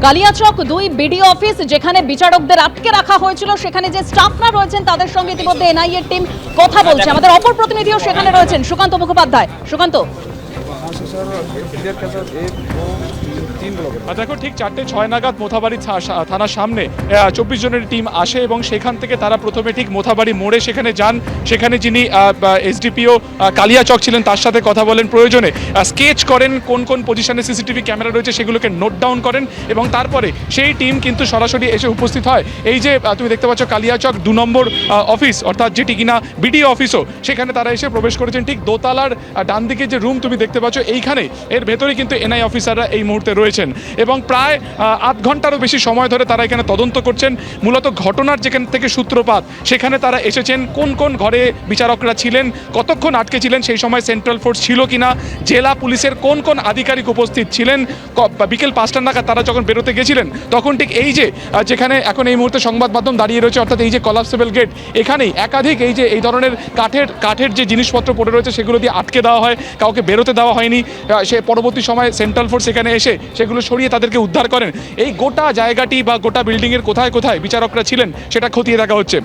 Kaliachak 2 BDO office যেখানে বিচারকদের আটকে রাখা হয়েছিল, সেখানে যে স্টাফরা রয়েছেন তাদের সঙ্গে ইতিমধ্যে এনআইএ টিম কথা বলছে। আমাদের অপর প্রতিনিধিও সেখানে রয়েছেন, সুকান্ত মুখোপাধ্যায়। সুকান্ত, দেখো ঠিক 4:06 নাগাদ মোথাবাড়ি থানার সামনে 24 জনের টিম আসে এবং সেখান থেকে তারা প্রথমে ঠিক মোথাবাড়ি মোড়ে সেখানে যান। সেখানে যিনি এসডিপিও কালিয়াচক ছিলেন তার সাথে কথা বলেন, প্রয়োজনে স্কেচ করেন কোন কোন পজিশনে সিসিটিভি ক্যামেরা রয়েছে সেগুলোকে নোট ডাউন করেন এবং তারপরে সেই টিম কিন্তু সরাসরি এসে উপস্থিত হয়। এই যে তুমি দেখতে পাচ্ছ কালিয়াচক 2 নম্বর অফিস, অর্থাৎ যেটি কিনা বিডিও অফিসও, সেখানে তারা এসে প্রবেশ করেছেন। ঠিক দোতলার ডান দিকে যে রুম তুমি দেখতে পাচ্ছ এইখানে, এর ভেতরে কিন্তু এনআই অফিসাররা এই মুহূর্তে রয়েছেন এবং প্রায় আধ ঘন্টারও বেশি সময় ধরে তারা এখানে তদন্ত করছেন। মূলত ঘটনার যেখান থেকে সূত্রপাত, সেখানে তারা এসেছেন কোন কোন ঘরে বিচারকরা ছিলেন, কতক্ষণ আটকে ছিলেন, সেই সময় সেন্ট্রাল ফোর্স ছিল কিনা, জেলা পুলিশের কোন কোন আধিকারিক উপস্থিত ছিলেন, বিকেল 5টা নাগাদ তারা যখন বেরোতে গেছিলেন তখন ঠিক এই যে যেখানে এখন এই মুহূর্তে সংবাদ মাধ্যম দাঁড়িয়ে রয়েছে, অর্থাৎ এই যে কলাপসেবল গেট, এখানেই একাধিক এই যে এই ধরনের কাঠের যে জিনিসপত্র পড়ে রয়েছে সেগুলো দিয়ে আটকে দেওয়া হয়, কাউকে বেরোতে দেওয়া হয়নি। সে পরবর্তী সময় সেন্ট্রাল ফোর্স এখানে এসে সেগুলো সরিয়ে তাদেরকে উদ্ধার করেন। এই গোটা জায়গাটি বা গোটা বিল্ডিংয়ের কোথায় কোথায় বিচারকরা ছিলেন সেটা খতিয়ে দেখা হচ্ছে।